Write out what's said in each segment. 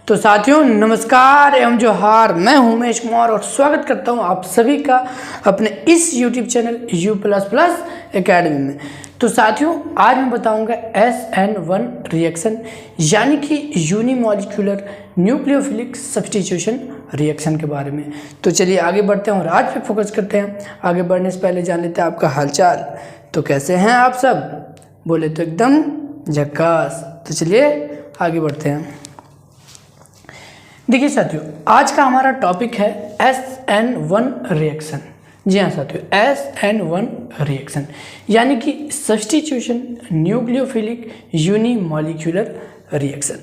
तो साथियों नमस्कार एवं जोहार, मैं हूं उमेश कुमार और स्वागत करता हूं आप सभी का अपने इस YouTube चैनल U++ एकेडमी में। तो साथियों आज मैं बताऊंगा SN1 रिएक्शन यानी कि यूनिमॉलिक्यूलर न्यूक्लियोफिलिक सब्स्टिट्यूशन रिएक्शन के बारे में। तो चलिए आगे बढ़ते हैं और आज पे फोकस करते हैं। आगे बढ़ने से पहले जान लेते हैं आपका हालचाल। तो कैसे हैं आप सब? बोले तो एकदम झक्कास। तो चलिए आगे बढ़ते हैं। देखिए साथियों, आज का हमारा टॉपिक है SN1 रिएक्शन। जी हाँ साथियों, SN1 रिएक्शन यानी कि सब्स्टिट्यूशन न्यूक्लियोफिलिक यूनिमॉलिक्यूलर रिएक्शन।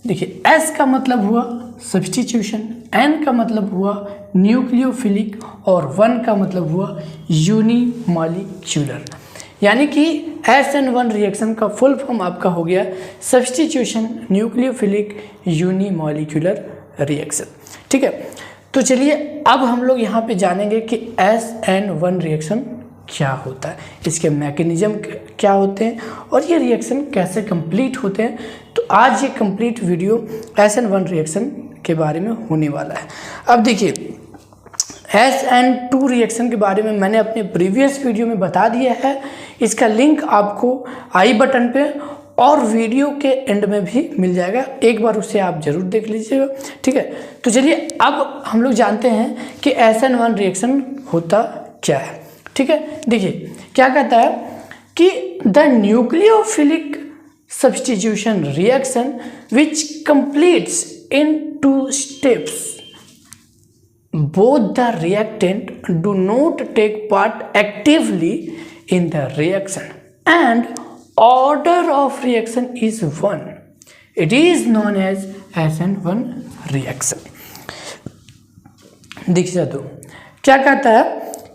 देखिए S का मतलब हुआ सब्स्टिट्यूशन, N का मतलब हुआ न्यूक्लियोफिलिक और 1 का मतलब हुआ यूनिमॉलिक्यूलर। यानी कि SN1 रिएक्शन का फुल फॉर्म आपका हो गया सब्स्टिट्यूशन न्यूक्लियोफिलिक यूनिमॉलिक्यूलर रिएक्शन। ठीक है, तो चलिए अब हम लोग यहाँ पे जानेंगे कि SN1 रिएक्शन क्या होता है, इसके मैकेनिज्म क्या होते हैं और ये रिएक्शन कैसे कंप्लीट होते हैं। तो आज ये कंप्लीट वीडियो SN1 रिएक्शन के बारे में होने वाला है। अब देखिए SN2 रिएक्शन के बारे में मैंने अपने प्रीवियस वीडियो में बता दिया है, इसका लिंक आपको आई बटन पे और वीडियो के एंड में भी मिल जाएगा, एक बार उसे आप जरूर देख लीजिएगा। ठीक है, तो चलिए अब हम लोग जानते हैं कि SN1 रिएक्शन होता क्या है। ठीक है, देखिए क्या कहता है कि the nucleophilic substitution reaction which completes in 2 steps. Both the reactant do not take part actively in the reaction and order of reaction is 1. It is known as SN1 reaction. देखिए तो क्या कहता है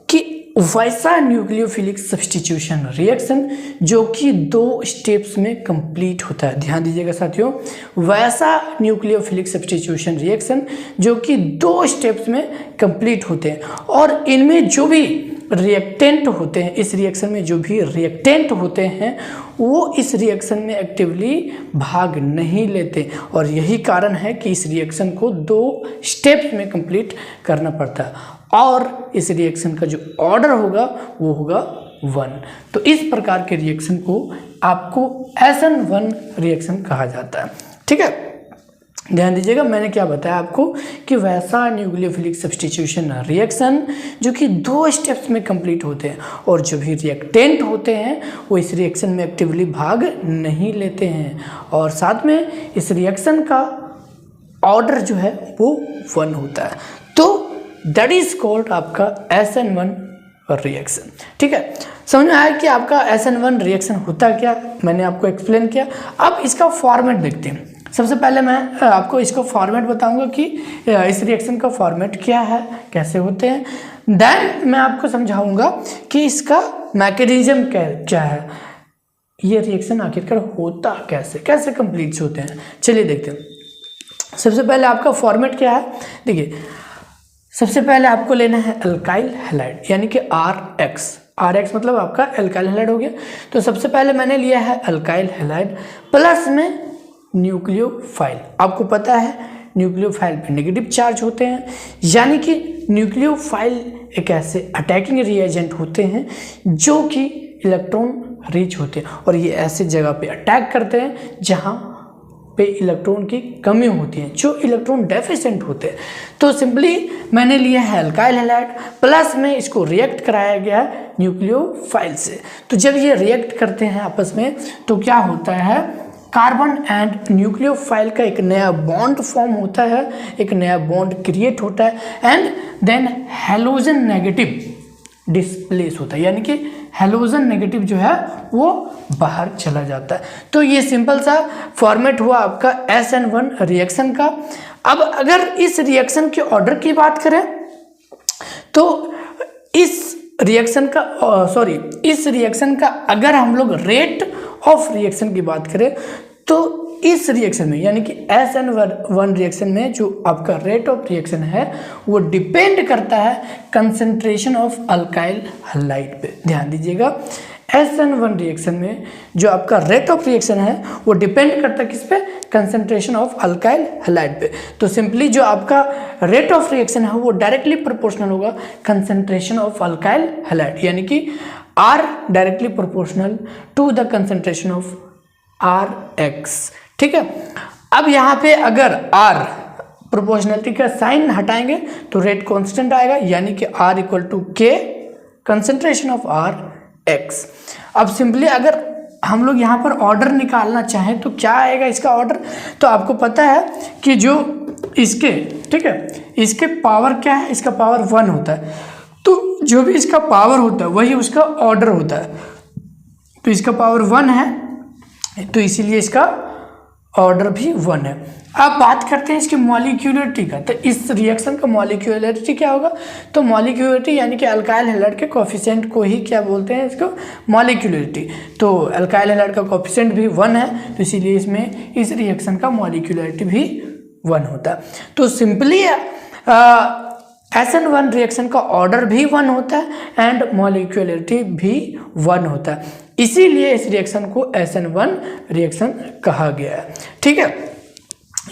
कि वैसा न्यूक्लियोफिलिक सब्स्टिट्यूशन रिएक्शन जो कि 2 steps में कंप्लीट होता है। ध्यान दीजिएगा साथियों, वैसा न्यूक्लियोफिलिक सब्स्टिट्यूशन रिएक्शन जो कि 2 स्टेप्स में कंप्लीट होते हैं और इनमें जो भी रिएक्टेंट होते हैं, इस रिएक्शन में जो भी रिएक्टेंट होते हैं वो इस रिएक्शन में एक्टिवली भाग नहीं लेते और यही कारण है कि इस रिएक्शन को 2 स्टेप्स में कंप्लीट करना पड़ता है और इस रिएक्शन का जो ऑर्डर होगा वो होगा 1। तो इस प्रकार के रिएक्शन को आपको SN1 रिएक्शन कहा जाता है। ठीक है, ध्यान दीजिएगा, मैंने क्या बताया आपको कि वैसा न्यूक्लियोफिलिक सब्स्टिट्यूशन रिएक्शन जो कि 2 स्टेप्स में कंप्लीट होते हैं और जो भी रिएक्टेंट होते हैं वो इस रिएक्शन में एक्टिवली भाग नहीं लेते हैं और साथ में इस रिएक्शन का ऑर्डर जो है वो 1 होता है। तो दैट इज कॉल्ड आपका SN1 रिएक्शन। ठीक है, समझ में आया कि आपका SN1 रिएक्शन होता क्या, मैंने आपको एक्सप्लेन किया। अब इसका फॉर्मेट देखते हैं। सबसे पहले मैं आपको इसका फॉर्मेट बताऊंगा कि इस रिएक्शन का फॉर्मेट क्या है, कैसे होते हैं। देन मैं आपको समझाऊंगा कि इसका मैकेनिज्म क्या है, ये रिएक्शन आखिरकार होता कैसे, कैसे कंप्लीट होते हैं। चलिए देखते हैं। सबसे पहले आपका फॉर्मेट क्या है। देखिए सबसे पहले आपको लेना है अल्काइल हैलाइड यानी कि RX मतलब आपका अल्काइल हैलाइड हो गया। तो सबसे पहले मैंने लिया है अल्काइल हैलाइड प्लस में न्यूक्लियोफाइल। आपको पता है न्यूक्लियोफाइल पे नेगेटिव चार्ज होते हैं, यानी कि न्यूक्लियोफाइल एक ऐसे अटैकिंग रिएजेंट होते हैं जो कि इलेक्ट्रॉन रिच होते हैं और ये ऐसे जगह पे अटैक करते हैं जहाँ पे इलेक्ट्रॉन की कमी होती है, जो इलेक्ट्रॉन डेफिशिएंट होते हैं। तो सिंपली मैंने लिया है अल्काइल हैलाइड प्लस में इसको रिएक्ट कराया गया है न्यूक्लियोफाइल से। तो जब ये रिएक्ट करते हैं आपस में तो क्या होता है, कार्बन एंड न्यूक्लियोफाइल का एक नया बॉन्ड फॉर्म होता है, एक नया बॉन्ड क्रिएट होता है and then halogen negative displace होता है, यानी कि हैलोजन नेगेटिव जो है वो बाहर चला जाता है। तो ये सिंपल सा फॉर्मेट हुआ आपका SN1 रिएक्शन का। अब अगर इस रिएक्शन के ऑर्डर की बात करें तो इस रिएक्शन का अगर हम लोग रेट ऑफ रिएक्शन की बात करें तो इस रिएक्शन में यानी कि SN1 रिएक्शन में जो आपका रेट ऑफ रिएक्शन है वो डिपेंड करता है कंसंट्रेशन ऑफ अल्काइल हैलाइड पे। ध्यान दीजिएगा, SN1 रिएक्शन में जो आपका रेट ऑफ रिएक्शन है वो डिपेंड करता है किस पे, कंसंट्रेशन ऑफ अल्काइल हैलाइड पे। तो सिंपली जो आपका रेट ऑफ रिएक्शन है वो डायरेक्टली प्रोपोर्शनल होगा कंसंट्रेशन ऑफ अल्काइल हैलाइड, यानी कि R directly proportional to the concentration of Rx। ठीक है, अब यहाँ पे अगर R प्रोपोर्शनलिटी का साइन हटाएंगे तो रेट कांस्टेंट आएगा, यानी कि R equal to K concentration of Rx। अब सिंपली अगर हम लोग यहाँ पर ऑर्डर निकालना चाहें तो क्या आएगा इसका ऑर्डर, तो आपको पता है कि जो इसके, ठीक है, इसके पावर क्या है, इसका पावर 1 होता है, तो जो भी इसका पावर होता है वही उसका ऑर्डर होता है। तो इसका पावर 1 है तो इसीलिए इसका ऑर्डर भी 1 है। अब बात करते हैं इसकी मॉलिक्यूलरिटी का, तो इस रिएक्शन का मॉलिक्यूलरिटी क्या होगा, तो मॉलिक्यूलरिटी यानी कि अल्काइल हैलाइड के कोफिशिएंट को ही क्या बोलते हैं, इसको मॉलिक्यूलरिटी। तो अल्काइल हैलाइड का कोफिशिएंट भी 1 है, तो इसीलिए इसमें इस रिएक्शन का मॉलिक्यूलरिटी भी 1 होता है। तो सिंपली SN1 रिएक्शन का ऑर्डर भी 1 होता है एंड मॉलिक्यूलरिटी भी 1 होता है, इसीलिए इस रिएक्शन को SN1 रिएक्शन कहा गया है। ठीक है,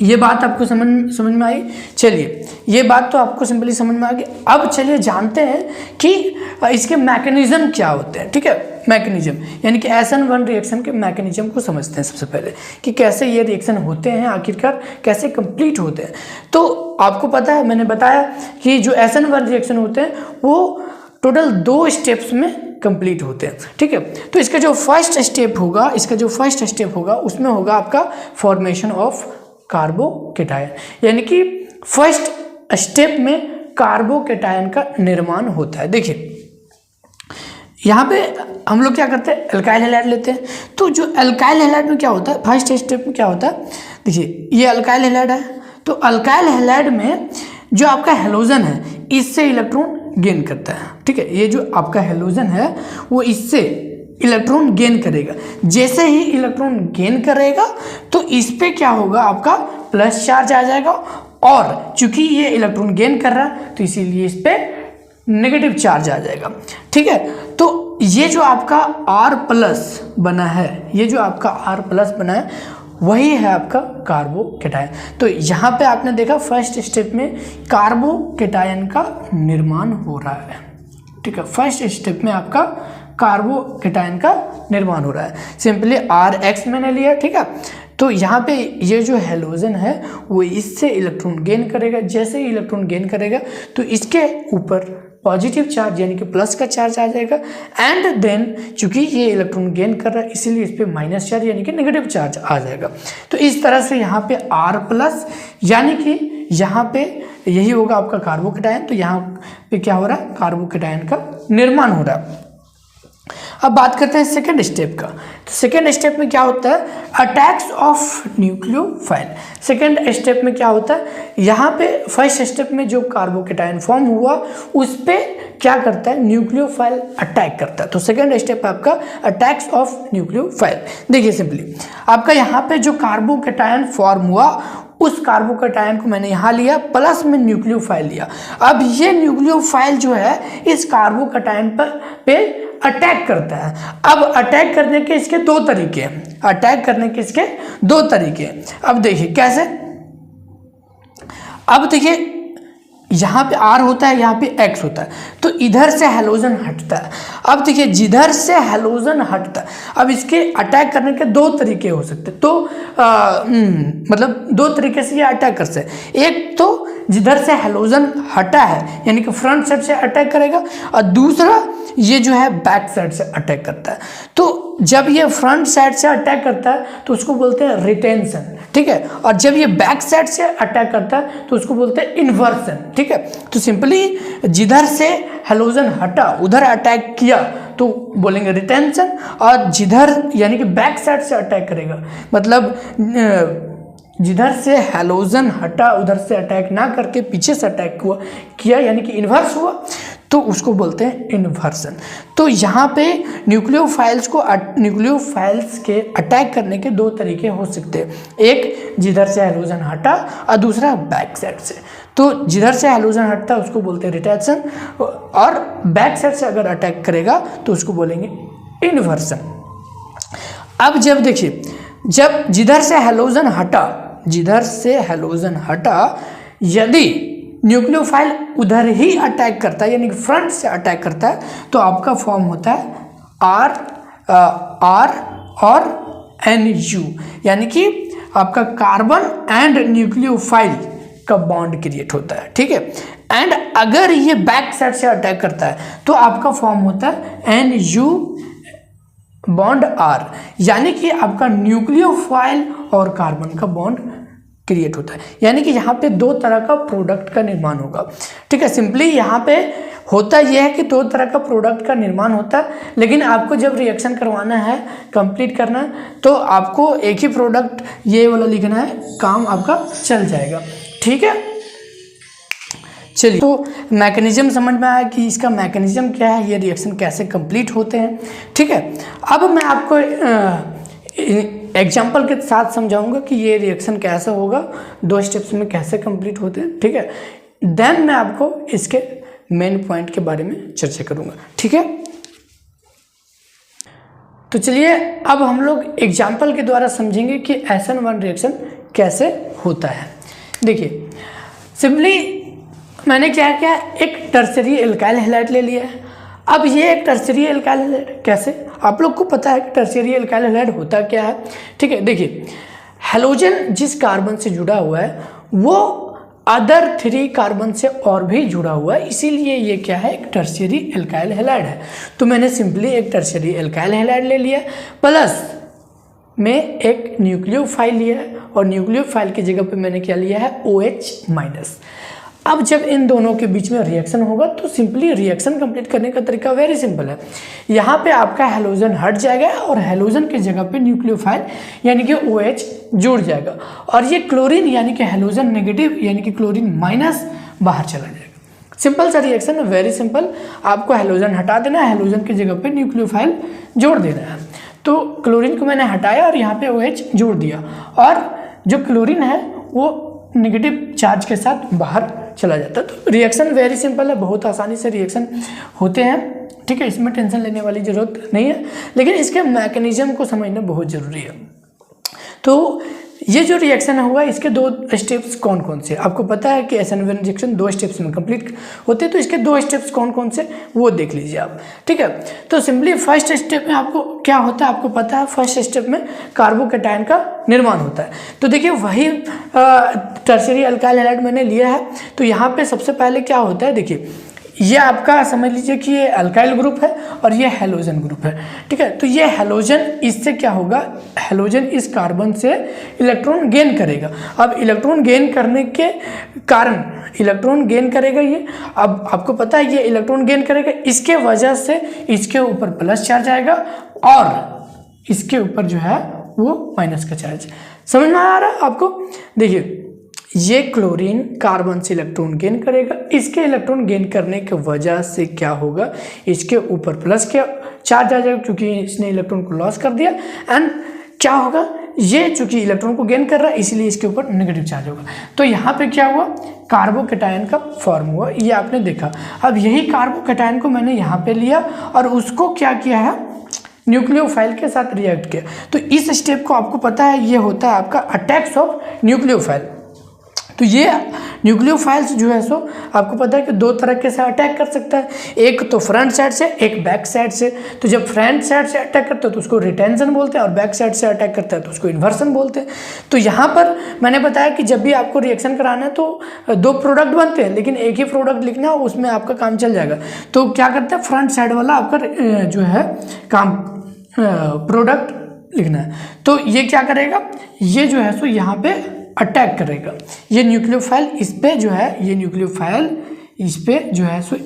ये बात आपको समझ में आई। चलिए, ये बात तो आपको सिंपली समझ में आ गई। अब चलिए जानते हैं कि इसके मैकेनिज्म क्या होते हैं। ठीक है, मैकेनिज्म यानी कि SN1 रिएक्शन के मैकेनिज्म को समझते हैं सबसे पहले कि कैसे ये रिएक्शन होते हैं, आखिरकार कैसे कंप्लीट होते हैं। तो आपको पता है, मैंने बताया कि जो SN1 रिएक्शन होते हैं वो टोटल 2 स्टेप्स में कंप्लीट होते हैं। ठीक है, तो इसका जो फर्स्ट स्टेप होगा उसमें होगा आपका फॉर्मेशन ऑफ कार्बोकेटायन, यानी कि फर्स्ट स्टेप में कार्बोकेटायन का निर्माण होता है। देखिए यहाँ पे हम लोग क्या करते हैं, अल्काइल हैलाइड लेते हैं। तो जो अल्काइल हैलाइड में क्या होता है, फर्स्ट स्टेप में क्या होता है, देखिए ये अल्काइल हैलाइड है, तो अल्काइल हैलाइड में जो आपका हैलोजन है इससे इलेक्ट्रॉन गेन करता है। ठीक है, ये जो आपका हैलोजन है वो इससे इलेक्ट्रॉन गेन करेगा। जैसे ही इलेक्ट्रॉन गेन करेगा तो इस पे क्या होगा, आपका प्लस चार्ज आ जाएगा, और चूंकि ये इलेक्ट्रॉन गेन कर रहा है तो इसीलिए इस पे नेगेटिव चार्ज आ जाएगा। ठीक है, तो ये जो आपका R प्लस बना है, वही है आपका कार्बोकेटायन। तो यहाँ पे आपने देखा फर्स्ट स्टेप में कार्बोकेटायन का निर्माण हो रहा है। ठीक है, फर्स्ट स्टेप में आपका कार्बोकेटायन का निर्माण हो रहा है। सिंपली Rx मैंने लिया। ठीक है, तो यहाँ पे ये जो हैलोजन है वो इससे इलेक्ट्रॉन गेन करेगा। जैसे ही इलेक्ट्रॉन गेन करेगा तो इसके ऊपर पॉजिटिव चार्ज यानी कि प्लस का चार्ज आ जाएगा, एंड देन चूंकि ये इलेक्ट्रॉन गेन कर रहा है इसीलिए इस पे माइनस चार्ज यानी कि नेगेटिव चार्ज आ जाएगा। तो इस तरह से यहाँ पे R प्लस यानी कि यहाँ पे यही होगा आपका कार्बोकेटायन। तो यहाँ पे क्या हो रहा है, कार्बोकेटायन का निर्माण हो रहा है। अब बात करते हैं सेकेंड स्टेप का। तो सेकेंड स्टेप में क्या होता है, attacks of nucleophile. Second step में क्या होता है, यहाँ पे फर्स्ट स्टेप में जो कार्बोकेटायन फॉर्म हुआ उस पे क्या करता है, न्यूक्लियोफाइल अटैक करता है। तो सेकेंड स्टेप आपका अटैक्स ऑफ न्यूक्लियोफाइल। देखिए सिंपली आपका यहाँ पे जो कार्बोकेटायन फॉर्म हुआ उस कार्बोकेटायन को मैंने यहाँ लिया, प्लस में न्यूक्लियोफाइल लिया। अब ये न्यूक्लियोफाइल जो है इस कार्बोकेटायन पे अटैक करता है। अब अटैक करने के इसके 2 तरीके हैं, अब देखिए कैसे। अब देखिए यहाँ पे R होता है, यहाँ पे X होता है, तो इधर से हैलोजन हटता है। अब देखिए जिधर से हैलोजन हटता है, अब इसके अटैक करने के 2 तरीके हो सकते हैं। तो मतलब 2 तरीके से ये अटैक कर सकते। एक तो जिधर से हैलोजन हटा है यानी कि फ्रंट साइड से अटैक करेगा, और दूसरा ये जो है बैक साइड से अटैक करता है। तो जब ये फ्रंट साइड से अटैक करता है तो उसको बोलते हैं रिटेंशन। ठीक है, और जब ये बैक साइड से अटैक करता है तो उसको बोलते हैं इन्वर्सन। ठीक है, तो सिंपली जिधर से हैलोजन हटा उधर अटैक किया तो बोलेंगे रिटेंशन, और जिधर यानी कि बैक साइड से अटैक करेगा मतलब जिधर से हैलोजन हटा उधर से अटैक ना करके पीछे से अटैक किया यानी कि इन्वर्स हुआ, तो उसको बोलते हैं इन्वर्सन। तो यहाँ पे न्यूक्लियोफाइल्स के अटैक करने के 2 तरीके हो सकते हैं, एक जिधर से हैलोजन हटा और दूसरा बैक साइड से। तो जिधर से हैलोजन हटता है उसको बोलते हैं रिटेंशन, और बैक साइड से अगर अटैक करेगा तो उसको बोलेंगे इन्वर्सन। अब जब देखिए, जब जिधर से हैलोजन हटा, यदि न्यूक्लियोफाइल उधर ही अटैक करता है, यानी कि फ्रंट से अटैक करता है, तो आपका फॉर्म होता है आर और NU, यानी कि आपका कार्बन एंड न्यूक्लियोफाइल का बॉन्ड क्रिएट होता है, ठीक है। एंड अगर ये बैक साइड से अटैक करता है तो आपका फॉर्म होता है NU बॉन्ड R, यानी कि आपका न्यूक्लियोफाइल और कार्बन का बॉन्ड क्रिएट होता है, यानी कि यहाँ पे दो तरह का प्रोडक्ट का निर्माण होगा, ठीक है। सिंपली यहाँ पे होता यह है कि दो तरह का प्रोडक्ट का निर्माण होता है, लेकिन आपको जब रिएक्शन करवाना है, कंप्लीट करना है, तो आपको एक ही प्रोडक्ट ये वाला लिखना है, काम आपका चल जाएगा, ठीक है। चलिए, तो मैकेनिज्म समझ में आया कि इसका मैकेनिज्म क्या है, ये रिएक्शन कैसे कंप्लीट होते हैं, ठीक है। अब मैं आपको एग्जाम्पल के साथ समझाऊंगा कि ये रिएक्शन कैसे होगा, 2 स्टेप्स में कैसे कंप्लीट होते हैं, ठीक है। देन मैं आपको इसके मेन पॉइंट के बारे में चर्चा करूंगा, ठीक है। तो चलिए अब हम लोग एग्जाम्पल के द्वारा समझेंगे कि SN1 रिएक्शन कैसे होता है। देखिए, सिंपली मैंने क्या किया, एक टर्शियरी एल्काइल हैलाइड ले लिया है। अब ये एक टर्शियरी एल्काइल हैलाइड कैसे, आप लोग को पता है कि टर्शियरी एल्काइल हैलाइड होता क्या है, ठीक है। देखिए, हैलोजन जिस कार्बन से जुड़ा हुआ है वो अदर 3 कार्बन से और भी जुड़ा हुआ है, इसीलिए ये क्या है, एक टर्शियरी एल्काइल हैलाइड है। तो मैंने सिंपली एक टर्शियरी एल्काइल हैलाइड ले लिया, प्लस में एक न्यूक्लियोफाइल लिया है, और न्यूक्लियोफाइल की जगह पे मैंने क्या लिया है, OH-। अब जब इन दोनों के बीच में रिएक्शन होगा तो सिंपली रिएक्शन कंप्लीट करने का तरीका वेरी सिंपल है। यहाँ पे आपका हैलोजन हट जाएगा और हैलोजन की जगह पे न्यूक्लियोफाइल यानी कि OH जुड़ जाएगा, और ये क्लोरीन यानी कि हैलोजन नेगेटिव यानी कि क्लोरीन माइनस बाहर चला जाएगा। सिंपल सा रिएक्शन, वेरी सिंपल। आपको हैलोजन हटा देना है, हैलोजन की जगह पे न्यूक्लियोफाइल जोड़ देना है। तो क्लोरीन को मैंने हटाया और यहाँ पे OH जोड़ दिया, और जो क्लोरीन है वो नेगेटिव चार्ज के साथ बाहर चला जाता है। तो रिएक्शन वेरी सिंपल है, बहुत आसानी से रिएक्शन होते हैं, ठीक है। इसमें टेंशन लेने वाली ज़रूरत नहीं है, लेकिन इसके मैकेनिज्म को समझना बहुत ज़रूरी है। तो ये जो रिएक्शन हुआ, इसके 2 स्टेप्स कौन कौन से, आपको पता है कि SN1 रिएक्शन 2 स्टेप्स में कंप्लीट होते हैं, तो इसके 2 स्टेप्स कौन कौन से वो देख लीजिए आप, ठीक है। तो सिंपली फर्स्ट स्टेप में आपको क्या होता है, आपको पता है फर्स्ट स्टेप में कार्बोकैटायन का निर्माण होता है। तो देखिए, वही टर्शियरी अल्काइल हैलाइड मैंने लिया है। तो यहाँ पे सबसे पहले क्या होता है, देखिए ये आपका समझ लीजिए कि ये अल्काइल ग्रुप है और ये हैलोजन ग्रुप है, ठीक है। तो ये हैलोजन, इससे क्या होगा, हैलोजन इस कार्बन से इलेक्ट्रॉन गेन करेगा। अब इलेक्ट्रॉन गेन करने के कारण इलेक्ट्रॉन गेन करेगा ये, अब आपको पता है ये इलेक्ट्रॉन गेन करेगा, इसके वजह से इसके ऊपर प्लस चार्ज आएगा और इसके ऊपर जो है वो माइनस का चार्ज। समझ में आ रहा है आपको। देखिए, ये क्लोरीन कार्बन से इलेक्ट्रॉन गेन करेगा, इसके इलेक्ट्रॉन गेन करने की वजह से क्या होगा, इसके ऊपर प्लस के चार्ज आ जाएगा क्योंकि इसने इलेक्ट्रॉन को लॉस कर दिया, एंड क्या होगा, ये चूंकि इलेक्ट्रॉन को गेन कर रहा है इसलिए इसके ऊपर नेगेटिव चार्ज होगा। तो यहाँ पे क्या हुआ, कार्बोकैटायन का फॉर्म हुआ, ये आपने देखा। अब यही कार्बोकैटायन को मैंने यहाँ पे लिया और उसको क्या किया है, न्यूक्लियोफाइल के साथ रिएक्ट किया। तो इस स्टेप को आपको पता है, ये होता है आपका अटैक्स ऑफ न्यूक्लियोफाइल। तो ये न्यूक्लियोफाइल्स जो है सो आपको पता है कि 2 तरीके से अटैक कर सकता है, एक तो फ्रंट साइड से, एक बैक साइड से। तो जब फ्रंट साइड से अटैक करता है तो उसको रिटेंशन बोलते हैं, और बैक साइड से अटैक करता है तो उसको इन्वर्सन बोलते हैं। तो यहाँ पर मैंने बताया कि जब भी आपको रिएक्शन कराना है तो 2 प्रोडक्ट बनते हैं, लेकिन एक ही प्रोडक्ट लिखना है, उसमें आपका काम चल जाएगा। तो क्या करता है, फ्रंट साइड वाला आपका जो है काम प्रोडक्ट लिखना है। तो ये क्या करेगा, ये जो है सो यहाँ पे अटैक करेगा, ये न्यूक्लियोफाइल इस पे जो है, ये न्यूक्लियोफाइल इस पे जो है सो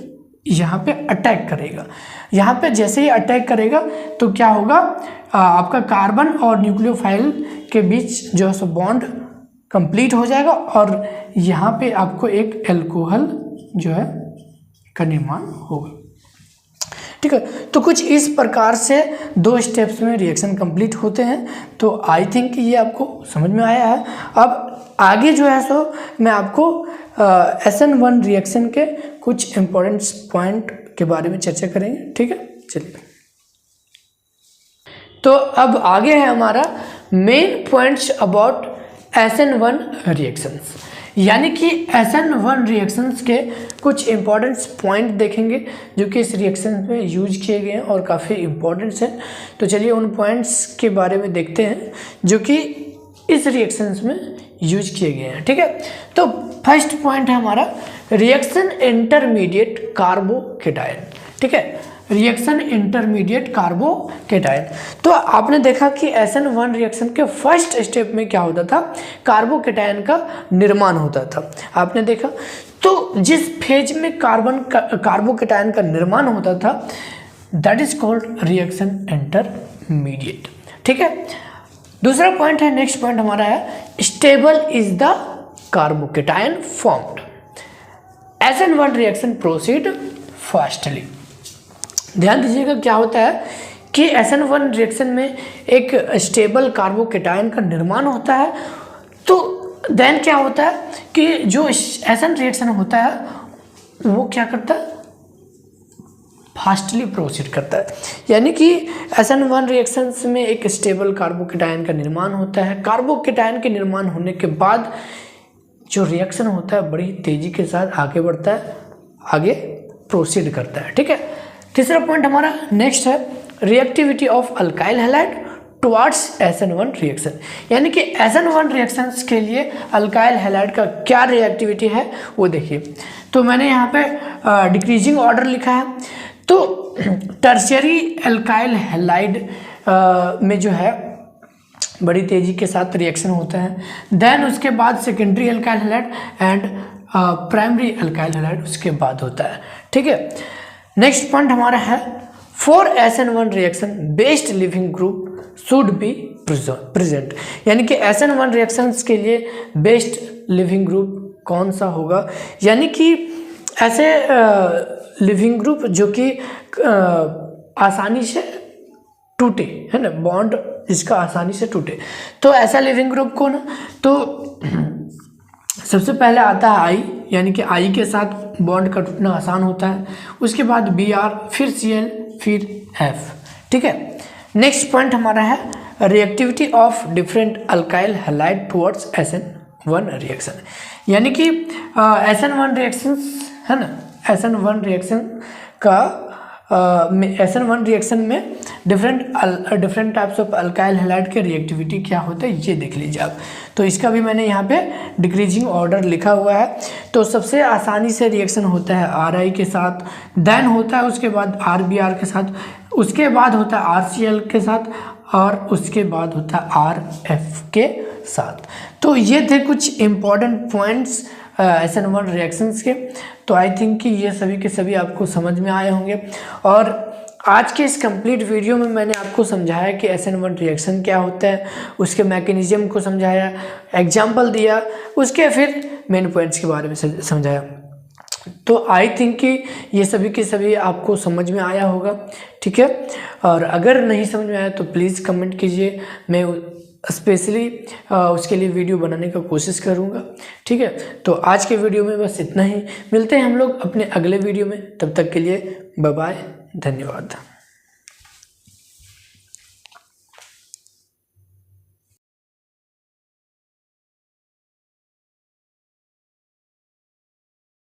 यहाँ पे अटैक करेगा। यहाँ पे जैसे ही अटैक करेगा तो क्या होगा, आपका कार्बन और न्यूक्लियोफाइल के बीच जो है सो बॉन्ड कंप्लीट हो जाएगा, और यहाँ पे आपको एक एल्कोहल जो है का निर्माण होगा, ठीक है। तो कुछ इस प्रकार से 2 स्टेप्स में रिएक्शन कंप्लीट होते हैं। तो आई थिंक ये आपको समझ में आया है। अब आगे जो है सो मैं आपको SN1 रिएक्शन के कुछ इम्पोर्टेंट पॉइंट के बारे में चर्चा करेंगे, ठीक है। चलिए, तो अब आगे है हमारा main points about SN1 reactions, यानी कि SN1 रिएक्शंस के कुछ इंपॉर्टेंट पॉइंट देखेंगे जो कि इस रिएक्शन में यूज किए गए हैं और काफ़ी इंपॉर्टेंट्स हैं। तो चलिए उन पॉइंट्स के बारे में देखते हैं जो कि इस रिएक्शंस में यूज किए गए हैं। ठीक है, तो फर्स्ट पॉइंट है हमारा रिएक्शन इंटरमीडिएट कार्बोकेटायन। ठीक है, रिएक्शन इंटरमीडिएट कार्बोकेटायन। तो आपने देखा कि SN1 रिएक्शन के फर्स्ट स्टेप में क्या होता था, कार्बोकेटायन का निर्माण होता था। आपने देखा, तो जिस फेज में कार्बोकेटायन का निर्माण होता था that is called reaction intermediate. ठीक है, दूसरा पॉइंट है, नेक्स्ट पॉइंट हमारा है stable is the carbocation formed. SN1 reaction proceed fastly. ध्यान दीजिएगा क्या होता है कि SN1 रिएक्शन में एक स्टेबल कार्बोकेटायन का निर्माण होता है। तो देन क्या होता है कि जो SN रिएक्शन होता है वो क्या करता है, फास्टली प्रोसीड करता है। यानी कि SN1 रिएक्शंस में एक स्टेबल कार्बोकेटायन का निर्माण होता है। कार्बोकेटायन के निर्माण होने के बाद जो रिएक्शन होता है बड़ी तेजी के साथ आगे बढ़ता है, आगे प्रोसीड करता है। ठीक है, तीसरा पॉइंट हमारा नेक्स्ट है reactivity of alkyl halide towards SN1 reaction. यानी कि SN1 रिएक्शंस के लिए अल्काइल हैलाइड का क्या रिएक्टिविटी है वो देखिए। तो मैंने यहाँ पे डिक्रीजिंग ऑर्डर लिखा है। तो टर्शियरी अल्काइल हैलाइड में जो है बड़ी तेजी के साथ रिएक्शन होता है। देन उसके बाद secondary alkyl halide and primary alkyl halide उसके बाद होता है। ठीक है, नेक्स्ट पॉइंट हमारा है for SN1 reaction based leaving group should be present. यानी कि SN1 रिएक्शंस के लिए बेस्ट लिविंग ग्रुप कौन सा होगा, यानी कि ऐसे लिविंग ग्रुप जो कि आसानी से टूटे, है ना, बॉन्ड इसका आसानी से टूटे। तो ऐसा लिविंग ग्रुप कौन है, तो सबसे पहले आता है आई, यानी कि आई के साथ बॉन्ड का टूटना आसान होता है। उसके बाद Br, फिर Cl, फिर F। ठीक है, नेक्स्ट पॉइंट हमारा है reactivity of different alkyl halide towards SN1 reaction. यानी कि SN1 रिएक्शंस है ना, SN1 रिएक्शन का SN1 रिएक्शन में different types of alkyl halide के रिएक्टिविटी क्या होता है ये देख लीजिए आप। तो इसका भी मैंने यहाँ पे डिक्रीजिंग ऑर्डर लिखा हुआ है। तो सबसे आसानी से रिएक्शन होता है RI के साथ, देन होता है उसके बाद RBr के साथ, उसके बाद होता है RCl के साथ और उसके बाद होता है RF के साथ। तो ये थे कुछ इम्पॉर्टेंट पॉइंट्स SN1 रिएक्शंस के। तो आई थिंक कि ये सभी के सभी आपको समझ में आए होंगे। और आज के इस कंप्लीट वीडियो में मैंने आपको समझाया कि SN1 रिएक्शन क्या होता है, उसके मैकेनिज्म को समझाया, एग्जाम्पल दिया, उसके फिर मेन पॉइंट्स के बारे में समझाया। तो आई थिंक कि ये सभी के सभी आपको समझ में आया होगा। ठीक है, और अगर नहीं समझ में आया तो प्लीज़ कमेंट कीजिए, मैं स्पेशली उसके लिए वीडियो बनाने का कोशिश करूँगा। ठीक है, तो आज के वीडियो में बस इतना ही। मिलते हैं हम लोग अपने अगले वीडियो में, तब तक के लिए बाय बाय, धन्यवाद।